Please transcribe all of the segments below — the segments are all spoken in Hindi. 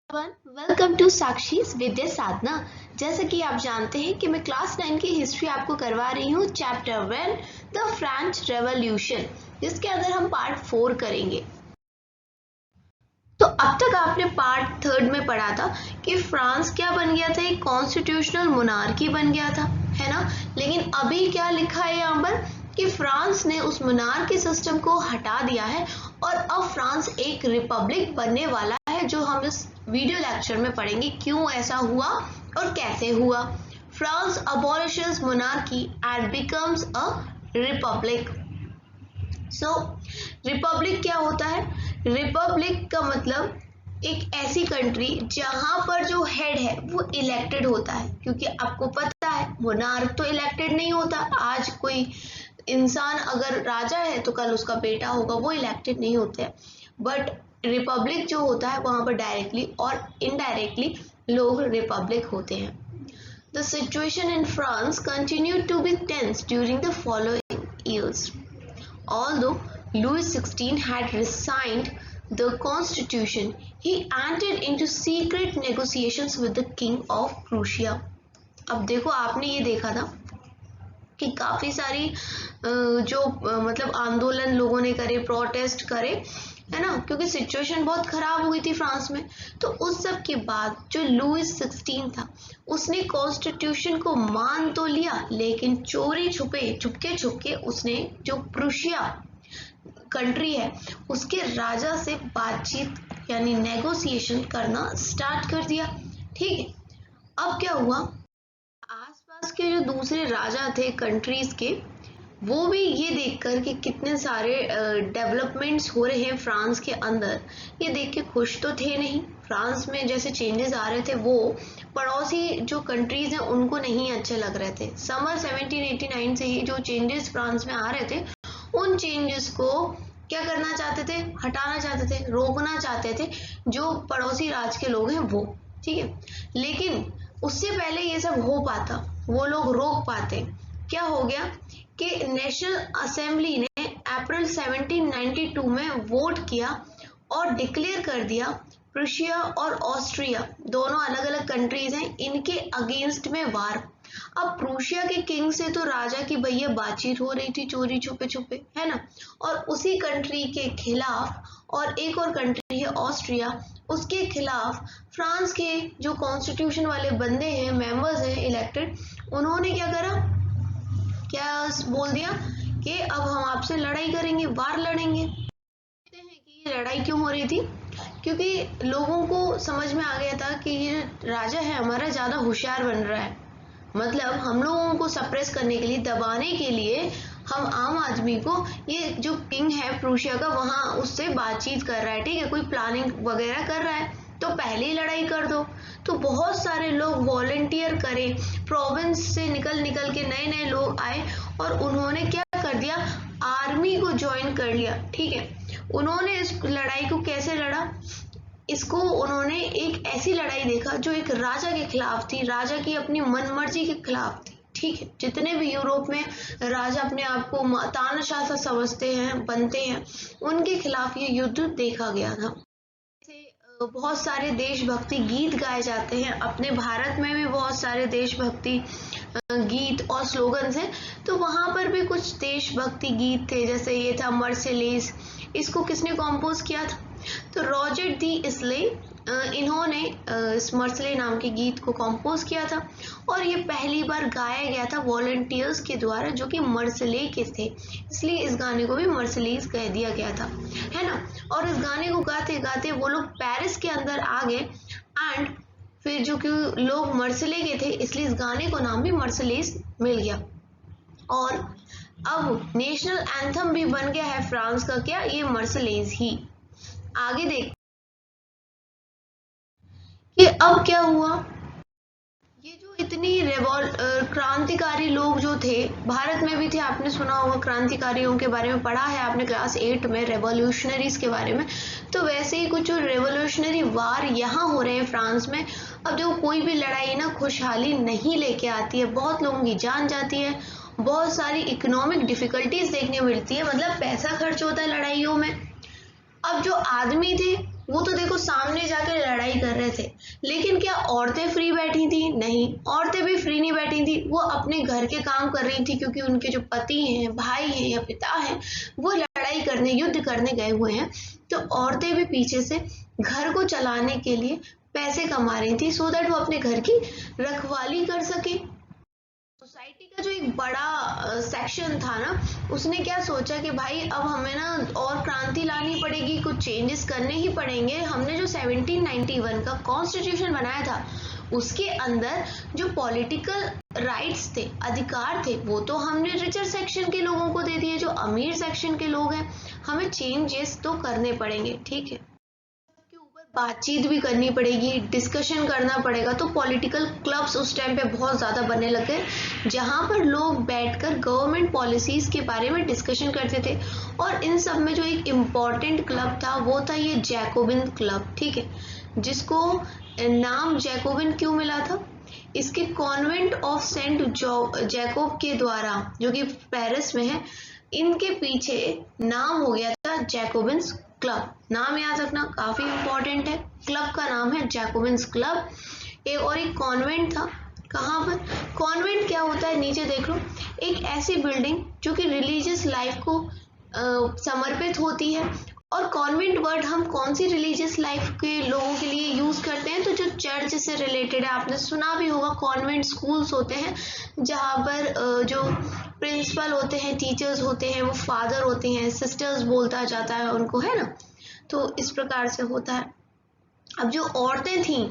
वेलकम टू साक्षीज विद्या साधना। जैसा कि आप जानते हैं कि मैं क्लास 9 की हिस्ट्री आपको करवा रही हूँ, चैप्टर 1 द फ्रेंच रेवोल्यूशन, जिसके अंदर हम पार्ट 4 करेंगे। तो अब तक आपने पार्ट 3 में पढ़ा था कि फ्रांस क्या बन गया था, एक कॉन्स्टिट्यूशनल मोनार्की बन गया था, है ना। लेकिन अभी क्या लिखा है यहाँ पर कि फ्रांस ने उस मोनार्की सिस्टम को हटा दिया है और अब फ्रांस एक रिपब्लिक बनने वाला है, जो हम इस वीडियो लेक्चर में पढ़ेंगे क्यों ऐसा हुआ और कैसे हुआ। France abolishes monarchy and becomes a republic। So Republic क्या होता है? रिपब्लिक का मतलब एक ऐसी कंट्री जहां पर जो हेड है वो इलेक्टेड होता है, क्योंकि आपको पता है मोनार्क तो इलेक्टेड नहीं होता। आज कोई इंसान अगर राजा है तो कल उसका बेटा होगा, वो इलेक्टेड नहीं होते हैं। बट रिपब्लिक जो होता है वहां पर डायरेक्टली और इनडायरेक्टली लोग रिपब्लिक होते हैं। The situation in France continued to be tense during the following years. Although Louis XVI had resigned the constitution, he entered into secret negotiations with the King of Prussia। अब देखो, आपने ये देखा था कि काफ़ी सारी मतलब आंदोलन लोगों ने करे, प्रोटेस्ट करे, है ना, क्योंकि सिचुएशन बहुत ख़राब हो गई थी फ्रांस में। तो उस सब के बाद जो लुईस 16 था, उसने कॉन्स्टिट्यूशन को मान तो लिया, लेकिन चोरी छुपके उसने जो प्रूशिया कंट्री है उसके राजा से बातचीत यानी नेगोशिएशन करना स्टार्ट कर दिया। ठीक है, अब क्या हुआ, आसपास के जो दूसरे राजा थे कंट्रीज के, वो भी ये देखकर कि कितने सारे डेवलपमेंट्स हो रहे हैं फ्रांस के अंदर, ये देख के खुश तो थे नहीं। फ्रांस में जैसे चेंजेस आ रहे थे वो पड़ोसी जो कंट्रीज हैं उनको नहीं अच्छे लग रहे थे। समर 1789 से ही जो चेंजेस फ्रांस में आ रहे थे, उन चेंजेस को क्या करना चाहते थे, हटाना चाहते थे, रोकना चाहते थे जो पड़ोसी राज के लोग हैं वो। ठीक है, लेकिन उससे पहले ये सब हो पाता, वो लोग रोक पाते, क्या हो गया कि नेशनल असेंबली ने अप्रैल 1792 में वोट किया और डिक्लेयर कर दिया प्रूशिया और ऑस्ट्रिया दोनों अलग अलग कंट्रीज हैं, इनके अगेंस्ट में वार। अब प्रूशिया के किंग से तो राजा की भैया बातचीत हो रही थी चोरी छुपे, है ना, और उसी कंट्री के खिलाफ, और एक और कंट्री है ऑस्ट्रिया, उसके खिलाफ फ्रांस के जो कॉन्स्टिट्यूशन वाले बंदे हैं, मेंबर्स हैं इलेक्टेड, उन्होंने क्या करा, क्या बोल दिया कि अब हम आपसे लड़ाई करेंगे, वार लड़ेंगे। कहते हैं कि ये लड़ाई क्यों हो रही थी, क्योंकि लोगों को समझ में आ गया था कि ये राजा है हमारा ज़्यादा होशियार बन रहा है, मतलब हम लोगों को सप्रेस करने के लिए, दबाने के लिए हम आम आदमी को, ये जो किंग है प्रूशिया का वहाँ उससे बातचीत कर रहा है, ठीक है, कोई प्लानिंग वगैरह कर रहा है, तो पहले ही लड़ाई कर दो। तो बहुत सारे लोग वॉलंटियर करे, प्रोविंस से निकल के नए नए लोग आए और उन्होंने क्या कर दिया, आर्मी को ज्वाइन कर लिया। ठीक है, उन्होंने इस लड़ाई को कैसे लड़ा, इसको उन्होंने एक ऐसी लड़ाई देखा जो एक राजा के खिलाफ थी, राजा की अपनी मनमर्जी के खिलाफ थी। ठीक है, जितने भी यूरोप में राजा अपने आप को तानाशाह सा समझते हैं, बनते हैं, उनके खिलाफ ये युद्ध देखा गया था। बहुत सारे देशभक्ति गीत गाए जाते हैं, अपने भारत में भी बहुत सारे देशभक्ति गीत और स्लोगन्स हैं, तो वहाँ पर भी कुछ देशभक्ति गीत थे, जैसे ये था मर्सिलेस। इसको किसने कंपोज किया था, तो रॉजर डी इसले, इन्होंने इस मर्सिले नाम के गीत को कंपोज किया था, और ये पहली बार गाया गया था वॉलंटियर्स के द्वारा जो कि मर्सिले के थे, इसलिए इस गाने को भी मर्सिलेस कह दिया गया था, है ना। और इस गाने को गाते गाते वो लोग पेरिस के अंदर आ गए, एंड फिर जो कि लोग मर्सिले के थे इसलिए इस गाने को नाम भी मर्सिलेस मिल गया। और अब नेशनल एंथम भी बन गया है फ्रांस का, क्या, ये मर्सिलेस ही। आगे देख कि अब क्या हुआ, ये जो इतनी क्रांतिकारी लोग जो थे, भारत में भी थे, आपने सुना होगा क्रांतिकारियों के बारे में, पढ़ा है आपने क्लास 8 में रेवोल्यूशनरीज के बारे में। तो वैसे ही कुछ रेवोल्यूशनरी वार यहाँ हो रहे हैं फ्रांस में। अब जो कोई भी लड़ाई ना खुशहाली नहीं लेके आती है, बहुत लोगों की जान जाती है, बहुत सारी इकोनॉमिक डिफिकल्टीज देखने मिलती है, मतलब पैसा खर्च होता है लड़ाइयों में। अब जो आदमी थे वो तो देखो सामने जाकर लड़ाई कर रहे थे, लेकिन क्या औरतें फ्री बैठी थी? नहीं, औरतें भी फ्री नहीं बैठी थी। वो अपने घर के काम कर रही थी क्योंकि उनके जो पति हैं, भाई हैं या पिता हैं, वो लड़ाई करने, युद्ध करने गए हुए हैं। तो औरतें भी पीछे से घर को चलाने के लिए पैसे कमा रही थी, सो दैट वो अपने घर की रखवाली कर सके। सोसाइटी का जो एक बड़ा सेक्शन था ना, उसने क्या सोचा कि भाई अब हमें ना और क्रांति लानी पड़ेगी, कुछ चेंजेस करने ही पड़ेंगे। हमने जो 1791 का कॉन्स्टिट्यूशन बनाया था, उसके अंदर जो पॉलिटिकल राइट्स थे, अधिकार थे, वो तो हमने रिचर सेक्शन के लोगों को दे दिए। जो अमीर सेक्शन के लोग हैं, हमें चेंजेस तो करने पड़ेंगे, ठीक है। बातचीत भी करनी पड़ेगी, डिस्कशन करना पड़ेगा। तो पॉलिटिकल क्लब्स उस टाइम पे बहुत ज़्यादा बनने लगे, जहाँ पर लोग बैठकर गवर्नमेंट पॉलिसीज के बारे में डिस्कशन करते थे। और इन सब में जो एक इम्पॉर्टेंट क्लब था, वो था ये जैकोबिन क्लब, ठीक है, जिसको नाम जैकोबिन क्यों मिला था? इसके कॉन्वेंट ऑफ सेंट जैकोब के द्वारा, जो कि पेरिस में है, इनके पीछे नाम हो गया था जैकोबिन्स क्लब। नाम याद रखना काफी इंपॉर्टेंट है। क्लब का नाम है जैकोबिन्स क्लब। और एक कॉन्वेंट था। कहाँ पर? कॉन्वेंट क्या होता है, नीचे देख लो, एक ऐसी बिल्डिंग जो कि रिलीजियस लाइफ को समर्पित होती है। और कॉन्वेंट वर्ड हम कौन सी रिलीजियस लाइफ के लोगों के लिए यूज करते हैं? तो जो चर्च से रिलेटेड है, आपने सुना भी होगा, कॉन्वेंट स्कूल्स होते हैं जहाँ पर जो प्रिंसिपल होते हैं, टीचर्स होते हैं, वो फादर होते हैं, सिस्टर्स बोलता जाता है उनको, है ना। तो इस प्रकार से होता है। अब जो औरतें थी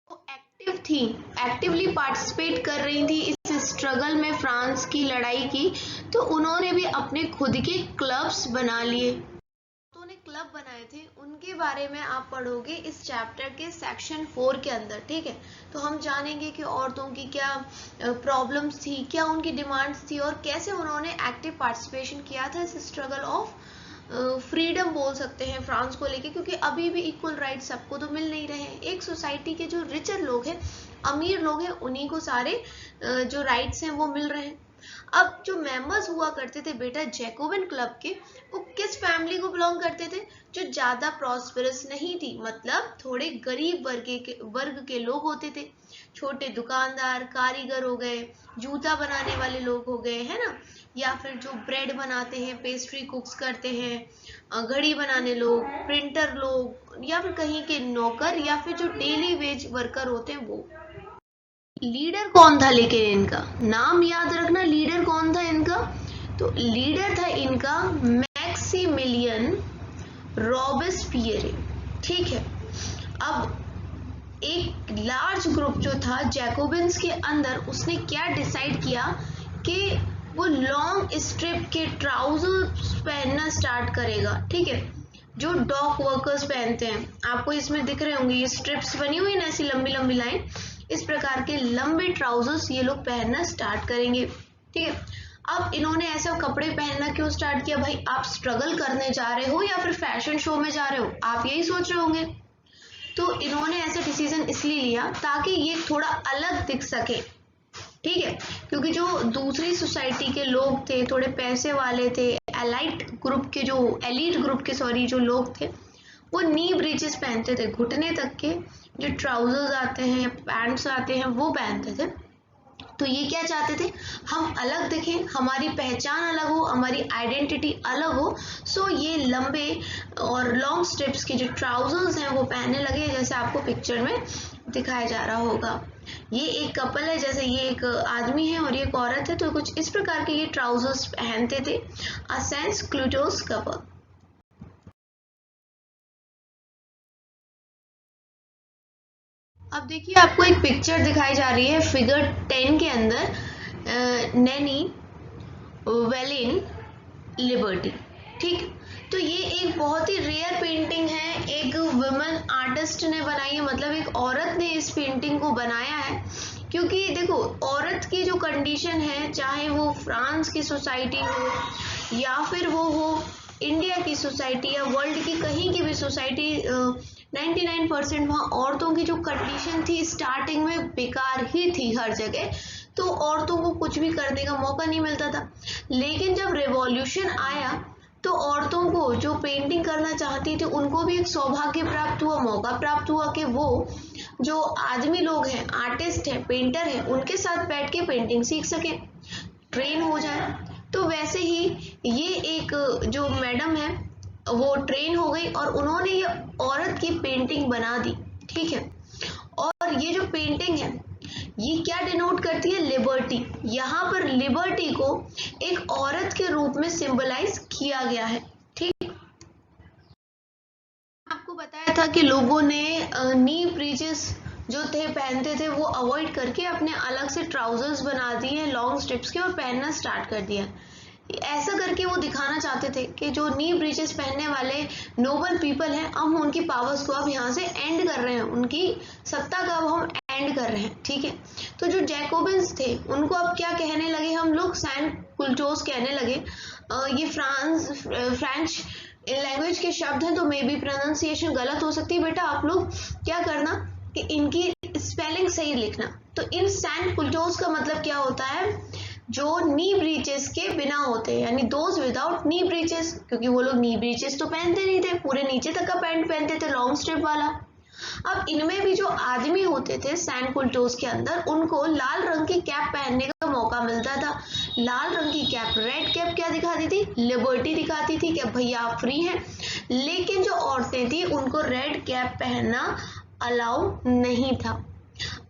वो एक्टिव थी, एक्टिवली पार्टिसिपेट कर रही थी इस स्ट्रगल में, फ्रांस की लड़ाई की। तो उन्होंने भी अपने खुद के क्लब्स बना लिए। तो उन्होंने क्लब बनाए थे, उनके बारे में आप पढ़ोगे इस चैप्टर के सेक्शन 4 के अंदर, ठीक है। तो हम जानेंगे कि औरतों की क्या प्रॉब्लम्स थी, क्या उनकी डिमांड्स थी, और कैसे उन्होंने एक्टिव पार्टिसिपेशन किया था इस स्ट्रगल ऑफ फ्रीडम बोल सकते हैं फ्रांस को लेके, क्योंकि अभी भी इक्वल राइट सबको तो मिल नहीं रहे हैं। एक सोसाइटी के जो रिचर लोग हैं, अमीर लोग हैं, उन्हीं को सारे जो राइट्स हैं वो मिल रहे हैं। अब जो मेंबर्स हुआ करते थे बेटा जैकोबिन क्लब के, वो किस फैमिली को बिलोंग करते थे? जो ज्यादा प्रॉस्पेरस नहीं थी, मतलब थोड़े गरीब वर्ग के लोग होते थे। छोटे दुकानदार, कारीगर हो गए, जूता बनाने वाले लोग हो गए, है ना, या फिर जो ब्रेड बनाते हैं, पेस्ट्री कुक्स करते हैं, घड़ी बनाने लोग, प्रिंटर लोग, या फिर कहीं के नौकर, या फिर जो डेली वेज वर्कर होते हैं वो। लीडर कौन था लेकिन इनका? नाम याद रखना, लीडर कौन था इनका? तो लीडर था इनका मैक्सिमिलियन रॉबेस्पियरे, ठीक है। अब एक लार्ज ग्रुप जो था जैकोबिन्स के अंदर, उसने क्या डिसाइड किया कि वो लॉन्ग स्ट्रिप के ट्राउजर्स पहनना स्टार्ट करेगा, ठीक है, जो डॉक वर्कर्स पहनते हैं। आपको इसमें दिख रहे होंगे, ये स्ट्रिप्स बनी हुई है ना, ऐसी लंबी लंबी लाइन, इस प्रकार के लंबे ट्राउजर्स ये लोग पहनना स्टार्ट करेंगे, ठीक है। अब इन्होंने ऐसे कपड़े पहनना क्यों स्टार्ट किया? भाई आप स्ट्रगल करने जा रहे हो या फिर फैशन शो में जा रहे हो, आप यही सोच रहे होंगे। तो इन्होंने ऐसा डिसीजन इसलिए लिया ताकि ये थोड़ा अलग दिख सके, ठीक है, क्योंकि जो दूसरी सोसाइटी के लोग थे, थोड़े पैसे वाले थे, एलाइट ग्रुप के जो एलीट ग्रुप के जो लोग थे, वो नी ब्रीचेस पहनते थे, घुटने तक के जो ट्राउजर्स आते हैं, पैंट्स आते हैं, वो पहनते थे। तो ये क्या चाहते थे? हम अलग दिखें, हमारी पहचान अलग हो, हमारी आइडेंटिटी अलग हो। सो ये लंबे और लॉन्ग स्ट्रिप्स के जो ट्राउजर्स हैं वो पहनने लगे, जैसे आपको पिक्चर में दिखाया जा रहा होगा। ये एक कपल है, जैसे ये एक आदमी है और ये एक औरत है, तो कुछ इस प्रकार के ये ट्राउजर्स पहनते थे। A sans culottes couple. अब देखिए आपको एक पिक्चर दिखाई जा रही है फिगर 10 के अंदर, नैनी वेलिन लिबर्टी, ठीक। तो ये एक बहुत ही रेयर पेंटिंग है, एक वुमेन आर्टिस्ट ने बनाई है, मतलब एक औरत ने इस पेंटिंग को बनाया है। क्योंकि देखो औरत की जो कंडीशन है, चाहे वो फ्रांस की सोसाइटी हो या फिर वो हो इंडिया की सोसाइटी या वर्ल्ड की कहीं की भी सोसाइटी, 99% वहाँ औरतों की जो कंडीशन थी स्टार्टिंग में बेकार ही थी हर जगह। तो औरतों को कुछ भी करने का मौका नहीं मिलता था। लेकिन जब रिवॉल्यूशन आया तो औरतों को जो पेंटिंग करना चाहती थी उनको भी एक सौभाग्य प्राप्त हुआ, मौका प्राप्त हुआ कि वो जो आदमी लोग हैं, आर्टिस्ट हैं, पेंटर हैं, उनके साथ बैठ के पेंटिंग सीख सके, ट्रेन हो जाए। तो वैसे ही ये एक जो मैडम है वो ट्रेन हो गई और उन्होंने ये औरत की पेंटिंग बना दी, ठीक है। और ये जो पेंटिंग है ये क्या डिनोट करती है? लिबर्टी। यहाँ पर लिबर्टी को एक औरत के रूप में सिंबलाइज किया गया है, ठीक। आपको बताया था कि लोगों ने नी ब्रीचेस जो थे पहनते थे वो अवॉइड करके अपने अलग से ट्राउजर्स बना दिए लॉन्ग स्ट्रिप्स के और पहनना स्टार्ट कर दिया। ऐसा करके वो दिखाना चाहते थे कि जो नी ब्रीचेस पहनने वाले नोबल पीपल हैं, हम उनकी पावर्स को अब यहाँ से एंड कर रहे हैं, उनकी सत्ता का अब हम एंड कर रहे हैं, ठीक है। तो जो जैकोबिन्स थे उनको अब क्या कहने लगे हम लोग? सैन कुल्टोस कहने लगे। ये फ्रेंच लैंग्वेज के शब्द हैं तो मे बी प्रोनाउंसिएशन गलत हो सकती है, बेटा आप लोग क्या करना कि इनकी स्पेलिंग सही लिखना। तो इन सैन कुल्टोस का मतलब क्या होता है? जो नी ब्रीचेस के बिना होते हैं, यानी दोज विदाउट नी ब्रीचेस, क्योंकि वो लोग नी ब्रीचेस तो पहनते नहीं थे, पूरे नीचे तक का पैंट पहनते थे लॉन्ग स्ट्रिप वाला। अब इनमें भी जो आदमी होते थे सैन कुल्टोस के अंदर, उनको लाल रंग की कैप पहनने का मौका मिलता था। लाल रंग की कैप, रेड कैप क्या दिखाती थी? लिबर्टी दिखाती थी कि भैया आप फ्री हैं। लेकिन जो औरतें थी उनको रेड कैप पहनना अलाउ नहीं था।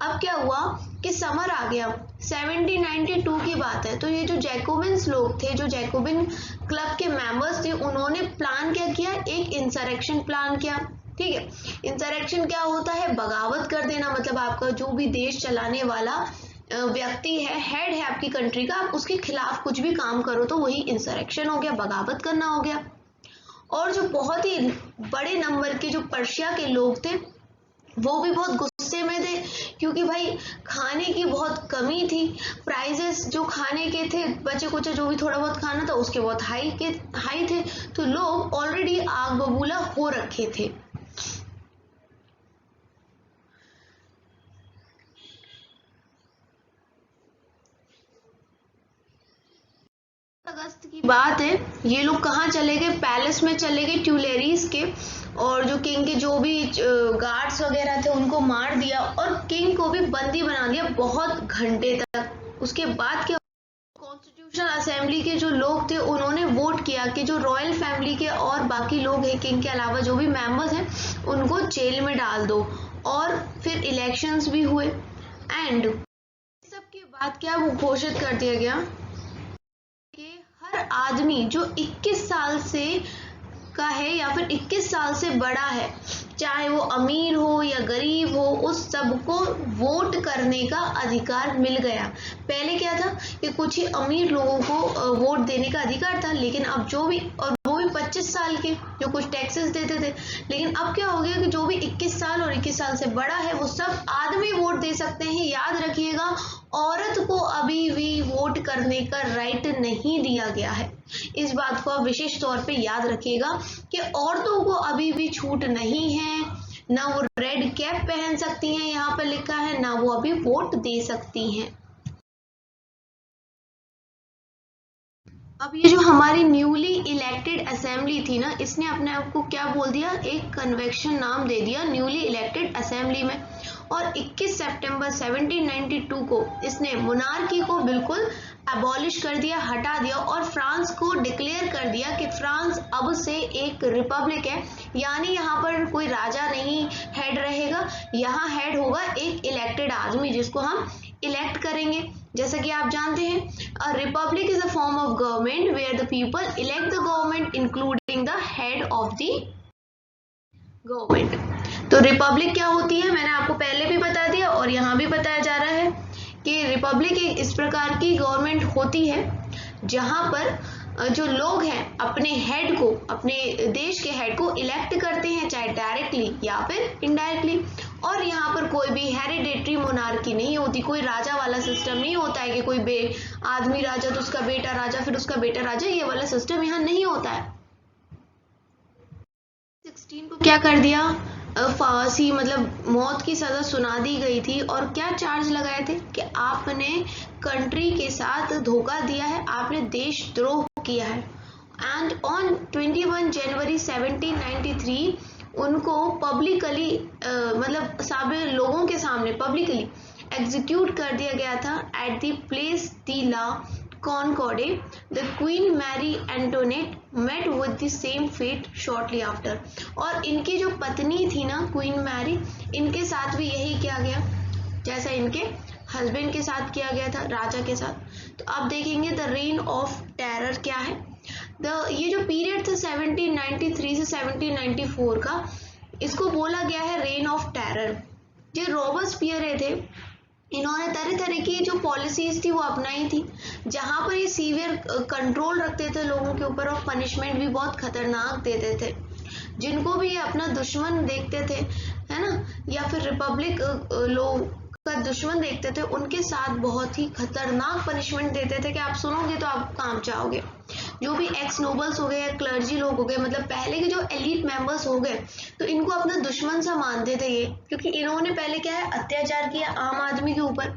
अब क्या हुआ कि समर आ गया, 1792 की बात है। तो ये जो जैकोबिन्स लोग थे, जो जैकोबिन क्लब के मेंबर्स थे, उन्होंने प्लान क्या किया? एक इंसरेक्शन प्लान किया, ठीक है। इंसरेक्शन क्या होता है? बगावत कर देना, मतलब आपका जो भी देश चलाने वाला व्यक्ति है, हेड है आपकी कंट्री का, आप उसके खिलाफ कुछ भी काम करो तो वही इंसरेक्शन हो गया, बगावत करना हो गया। और जो बहुत ही बड़े नंबर के जो पर्शिया के लोग थे वो भी बहुत गुस्से में थे, क्योंकि भाई खाने की बहुत कमी थी, प्राइजेस जो खाने के थे, बचे कुचे जो भी थोड़ा बहुत खाना था उसके बहुत हाई थे। तो लोग ऑलरेडी आग बबूला हो रखे थे। अगस्त की बात है, ये लोग कहाँ चले गए? पैलेस में चले गए ट्यूलेरीज के, और जो किंग के जो भी गार्ड्स वगैरह थे उनको मार दिया और किंग को भी बंदी बना दिया बहुत घंटे तक। उसके बाद क्या? कॉन्स्टिट्यूशनल असेंबली के जो लोग थे उन्होंने वोट किया कि जो रॉयल फैमिली के और बाकी लोग हैं किंग के अलावा जो भी मेंबर्स हैं उनको जेल में डाल दो। और फिर इलेक्शंस भी हुए एंड सबके बाद क्या वो घोषित कर दिया गया कि हर आदमी जो 21 साल से का है या फिर 21 साल से बड़ा है, चाहे वो अमीर हो या गरीब हो, उस सबको वोट करने का अधिकार मिल गया। पहले क्या था कि कुछ ही अमीर लोगों को वोट देने का अधिकार था, लेकिन अब जो भी, और वो भी 25 साल के जो कुछ टैक्सेस देते थे, लेकिन अब क्या हो गया कि जो भी 21 साल और 21 साल से बड़ा है वो सब आदमी वोट दे सकते हैं। याद रखिएगा, औरत को अभी भी वोट करने का राइट नहीं दिया गया है। इस बात को आप विशेष तौर पे याद रखिएगा कि औरतों को अभी भी छूट नहीं है, ना वो रेड कैप पहन सकती हैं, यहाँ पर लिखा है, ना वो अभी वोट दे सकती हैं। अब ये जो हमारी न्यूली इलेक्टेड असेंबली थी ना, इसने अपने आप को क्या बोल दिया? एक कन्वेक्शन नाम दे दिया न्यूली इलेक्टेड असेंबली में। और 21 सितंबर 1792 को इसने मोनार्की को बिल्कुल अबॉलिश कर दिया, हटा दिया, और फ्रांस को डिक्लेयर कर दिया कि फ्रांस अब से एक रिपब्लिक है। यानी यहाँ पर कोई राजा नहीं हेड रहेगा, यहाँ हेड होगा एक इलेक्टेड आदमी जिसको हम इलेक्ट करेंगे। जैसा कि आप जानते हैं, a republic is a form of government where the people elect the government including the head of the government. तो रिपब्लिक क्या होती है मैंने आपको पहले भी बता दिया और यहाँ भी बताया जा रहा है कि रिपब्लिक एक इस प्रकार की गवर्नमेंट होती है जहाँ पर जो लोग हैं अपने हेड को, अपने देश के हेड को इलेक्ट करते हैं, चाहे डायरेक्टली या फिर इनडायरेक्टली। और यहाँ पर कोई भी हेरिडेटरी मोनार्की नहीं होती, कोई राजा वाला सिस्टम नहीं होता है कि कोई आदमी राजा तो उसका बेटा राजा फिर उसका बेटा राजा, ये वाला सिस्टम यहाँ नहीं होता है। 16 को क्या कर दिया? फांसी मतलब मौत की सजा सुना दी गई थी। और क्या चार्ज लगाए थे कि आपने कंट्री के साथ धोखा दिया है, आपने देशद्रोह किया है। एंड ऑन 21 जनवरी 1793 उनको पब्लिकली मतलब सारे लोगों के सामने पब्लिकली एग्जीक्यूट कर दिया गया था at the place de la Concorde. The queen Marie Antoinette met with the same fate shortly after. और इनकी जो पत्नी थी ना क्वीन मैरी, इनके साथ भी यही किया गया जैसा इनके हस्बैंड के साथ किया गया था, राजा के साथ। तो अब देखेंगे द रेन ऑफ टेरर क्या है। ये जो पीरियड था 1793 से 1794 का, इसको बोला गया है रेन ऑफ टेरर। जो रॉबस्पियर थे, इन्होंने तरह तरह की जो पॉलिसीज थी वो अपनाई थी, जहां पर ये सीवियर कंट्रोल रखते थे लोगों के ऊपर और पनिशमेंट भी बहुत खतरनाक देते थे। जिनको भी ये अपना दुश्मन देखते थे, है ना, या फिर रिपब्लिक लोग का दुश्मन देखते थे, उनके साथ बहुत ही खतरनाक पनिशमेंट देते थे कि आप सुनोगे तो आप काम चाहोगे। जो भी एक्स नोबल्स हो गए या क्लर्जी लोग हो गए, मतलब पहले के जो एलिट मेंबर्स हो गए, तो इनको अपना दुश्मन सा मानते थे ये, क्योंकि इन्होंने पहले क्या है अत्याचार किया आम आदमी के ऊपर,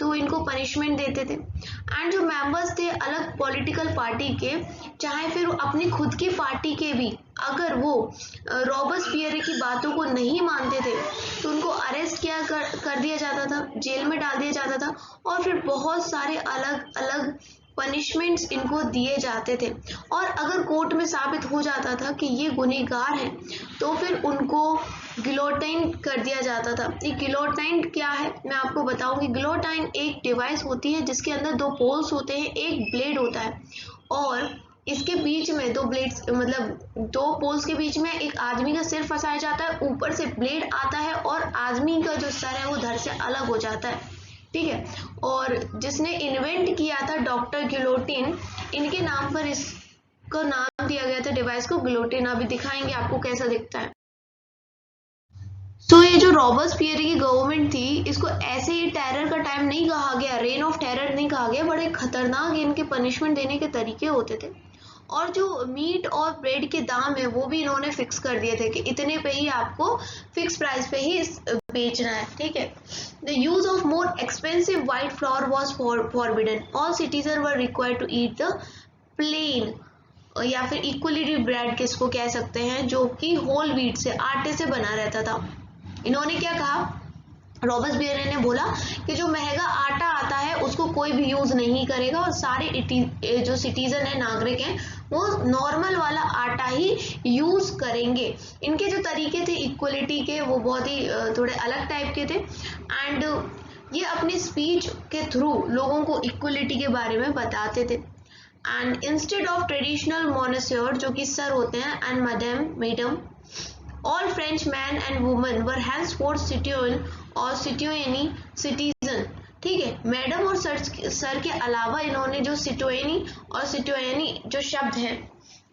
तो इनको पनिशमेंट देते थे। एंड जो मेंबर्स थे अलग पॉलिटिकल पार्टी के, चाहे फिर अपनी खुद की पार्टी के भी, अगर वो रॉबस्पियर की बातों को नहीं मानते थे तो उनको अरेस्ट कर दिया जाता था, जेल में डाल दिया जाता था, और फिर बहुत सारे अलग अलग पनिशमेंट्स इनको दिए जाते थे। और अगर कोर्ट में साबित हो जाता था कि ये गुनहगार हैं, तो फिर उनको गिलोटाइन कर दिया जाता था। ये गिलोटाइन क्या है मैं आपको बताऊंगी। गिलोटाइन एक डिवाइस होती है जिसके अंदर दो पोल्स होते हैं, एक ब्लेड होता है, और इसके बीच में दो ब्लेड्स, मतलब दो पोल्स के बीच में एक आदमी का सिर फंसाया जाता है, ऊपर से ब्लेड आता है और आदमी का जो सर है वो धड़ से अलग हो जाता है, ठीक है। और जिसने इन्वेंट किया था डॉक्टर गिलोटिन, इनके नाम पर इसको नाम दिया गया था डिवाइस को गिलोटिन। अभी दिखाएंगे आपको कैसा दिखता है। ये जो रॉबस्पियर की गवर्नमेंट थी, इसको ऐसे ही टेरर का टाइम नहीं कहा गया, रेन ऑफ टेरर नहीं कहा गया, बड़े खतरनाक इनके पनिशमेंट देने के तरीके होते थे। और जो मीट और ब्रेड के दाम है वो भी इन्होंने फिक्स कर दिए थे कि इतने पे ही आपको फिक्स प्राइस पे ही बेचना है, ठीक है। The use of more expensive white flour was forbidden. All citizen were required to eat the plain या फिर इक्वलिटी ब्रेड किसको कह सकते हैं, जो कि होल व्हीट से, आटे से बना रहता था। इन्होंने क्या कहा, रॉबस्पियर ने बोला कि जो महंगा आटा आता है उसको कोई भी यूज नहीं करेगा, और सारे जो सिटीजन है, नागरिक हैं, वो नॉर्मल वाला आटा ही यूज करेंगे। इनके जो तरीके थे इक्वलिटी के वो बहुत ही थोड़े अलग टाइप के थे। एंड ये अपनी स्पीच के थ्रू लोगों को इक्वलिटी के बारे में बताते थे। एंड इंस्टेड ऑफ ट्रेडिशनल मोनेस्योर, जो कि सर होते हैं, and madam, all French men and women were henceforth citoyen और citoyenne citizen, ठीक है। मैडम और सर के अलावा इन्होंने जो सिटोयनी और सिटोयनी जो शब्द हैं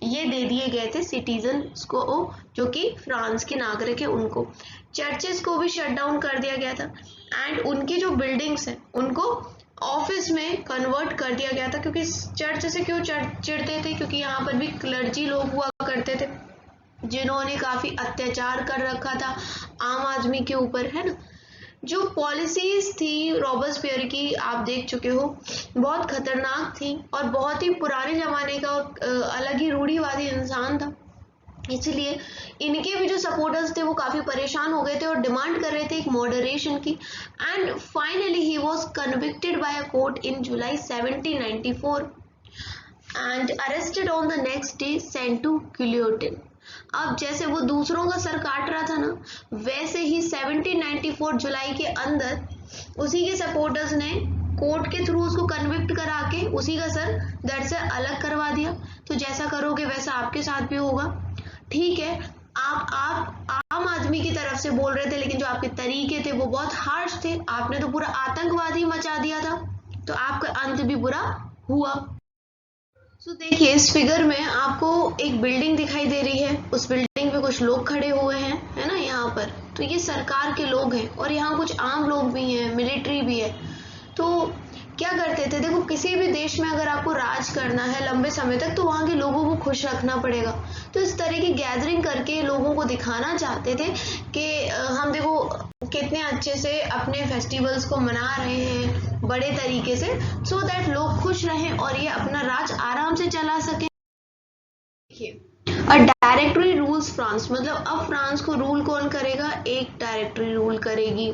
ये दे दिए गए थे सिटीजन्स को, जो कि फ्रांस के नागरिक है उनको। चर्चेस को भी शट डाउन कर दिया गया था, एंड उनकी जो बिल्डिंग्स हैं उनको ऑफिस में कन्वर्ट कर दिया गया था। क्योंकि चर्च से क्यों चिढ़ते थे, क्योंकि यहाँ पर भी क्लर्जी लोग हुआ करते थे जिन्होंने काफी अत्याचार कर रखा था आम आदमी के ऊपर, है ना। जो पॉलिसीज थी रॉबस्पियर की आप देख चुके हो, बहुत खतरनाक थी और बहुत ही पुराने जमाने का और अलग ही रूढ़िवादी इंसान था। इसलिए इनके भी जो सपोर्टर्स थे वो काफी परेशान हो गए थे और डिमांड कर रहे थे एक मॉडरेशन की। And finally he was convicted by a court in July 1794 and arrested on the next day, sent to guillotine. अब जैसे वो दूसरों का सर काट रहा था ना, वैसे ही 1794 जुलाई के अंदर उसी के सपोर्टर्स ने कोर्ट के थ्रू उसको कन्विक्ट करा के उसी का सर धड़ से अलग करवा दिया। तो जैसा करोगे वैसा आपके साथ भी होगा, ठीक है। आप आम आदमी की तरफ से बोल रहे थे, लेकिन जो आपके तरीके थे वो बहुत हार्श थे। आपने तो पूरा आतंकवादी मचा दिया था, तो आपका अंत भी बुरा हुआ। देखिए इस फिगर में आपको एक बिल्डिंग दिखाई दे रही है, उस बिल्डिंग पे कुछ लोग खड़े हुए हैं, है ना, यहाँ पर। तो ये सरकार के लोग हैं और यहाँ कुछ आम लोग भी हैं, मिलिट्री भी है। तो क्या करते थे, देखो किसी भी देश में अगर आपको राज करना है लंबे समय तक, तो वहाँ के लोगों को खुश रखना पड़ेगा। तो इस तरह की गैदरिंग करके लोगों को दिखाना चाहते थे कि हम देखो कितने अच्छे से अपने फेस्टिवल्स को मना रहे हैं बड़े तरीके से, सो दैट लोग खुश रहें और ये अपना राज आराम से चला सकें। अ डायरेक्टरी रूल्स फ्रांस, मतलब अब फ्रांस को रूल कौन करेगा, एक डायरेक्टरी रूल करेगी।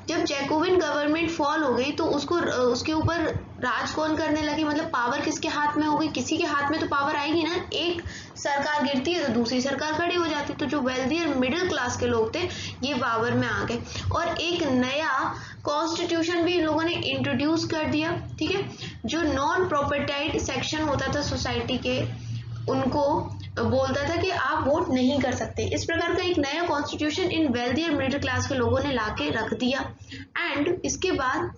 जब जैकोबिन गवर्नमेंट फॉल हो गई तो उसके ऊपर राज कौन करने लगी, मतलब पावर किसके हाथ में हो गई, किसी के हाथ में तो पावर आएगी ना, एक सरकार गिरती है तो दूसरी सरकार खड़ी हो जाती, तो जो वेल्दी और मिडिल क्लास के लोग थे ये पावर में आ गए और एक नया कॉन्स्टिट्यूशन भी इन लोगों ने इंट्रोड्यूस कर दिया। ठीक है, जो नॉन प्रॉपर्टाइड सेक्शन होता था सोसाइटी के उनको बोलता था कि आप वोट नहीं कर सकते। इस प्रकार का एक नया कॉन्स्टिट्यूशन इन वेल्दी और मिडिल क्लास के लोगों ने लाके रख दिया। एंड इसके बाद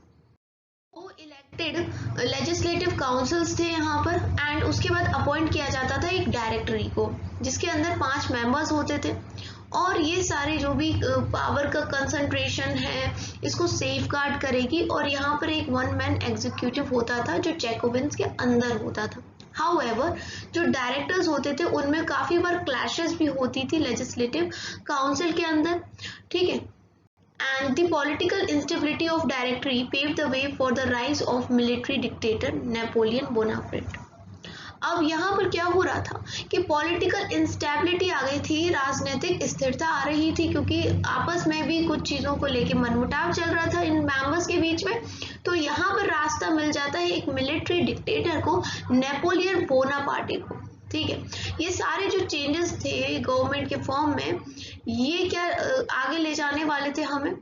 वो इलेक्टेड लेजिस्लेटिव काउंसिल्स थे यहाँ पर, एंड उसके बाद अपॉइंट किया जाता था एक डायरेक्टरी को जिसके अंदर 5 मेंबर्स होते थे और ये सारे जो भी पावर का कंसंट्रेशन है इसको सेफ गार्ड करेगी। और यहाँ पर एक 1 मैन एग्जीक्यूटिव होता था जो जैकोबिन्स के अंदर होता था। हाउएवर जो डायरेक्टर्स होते थे उनमें काफी बार क्लैशेस भी होती थी लेजिस्लेटिव काउंसिल के अंदर। ठीक है, and the political instability of directory paved the way for the rise of military dictator Napoleon Bonaparte। अब यहाँ पर क्या हो रहा था कि पॉलिटिकल इंस्टेबिलिटी आ गई थी, राजनीतिक स्थिरता आ रही थी क्योंकि आपस में भी कुछ चीज़ों को लेके मनमुटाव चल रहा था इन मेंबर्स के बीच में। तो यहाँ पर रास्ता मिल जाता है एक मिलिट्री डिक्टेटर को, नेपोलियन बोनापार्टे को। ठीक है, ये सारे जो चेंजेस थे गवर्नमेंट के फॉर्म में ये क्या आगे ले जाने वाले थे हमें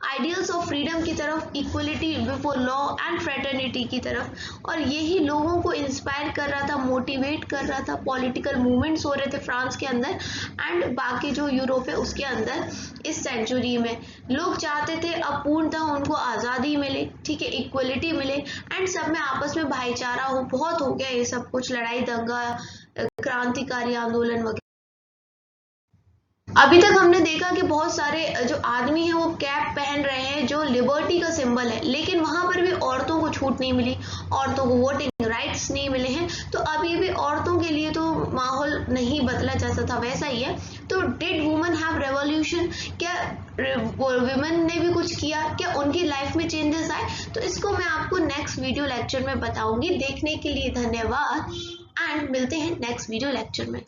आइडियल्स ऑफ फ्रीडम की तरफ, equality before law and fraternity की तरफ। और यही लोगों को इंस्पायर कर रहा था, मोटिवेट कर रहा था। पॉलिटिकल मूवमेंट्स हो रहे थे फ्रांस के अंदर एंड बाकी जो यूरोप है उसके अंदर। इस सेंचुरी में लोग चाहते थे अब पूर्णतः उनको आज़ादी मिले, ठीक है, इक्वलिटी मिले एंड सब में आपस में भाईचारा हो। बहुत हो गया ये सब कुछ, लड़ाई दंगा, क्रांतिकारी आंदोलन वगैरह। अभी तक हमने देखा कि बहुत सारे जो आदमी हैं वो कैप पहन रहे हैं जो लिबर्टी का सिंबल है, लेकिन वहां पर भी औरतों को छूट नहीं मिली, औरतों को वोटिंग राइट्स नहीं मिले हैं। तो अभी भी औरतों के लिए तो माहौल नहीं बदला जैसा था वैसा ही है। तो डिड वुमेन हैव रेवोल्यूशन, क्या वुमेन ने भी कुछ किया, क्या उनकी लाइफ में चेंजेस आए? तो इसको मैं आपको नेक्स्ट वीडियो लेक्चर में बताऊंगी। देखने के लिए धन्यवाद एंड मिलते हैं नेक्स्ट वीडियो लेक्चर में।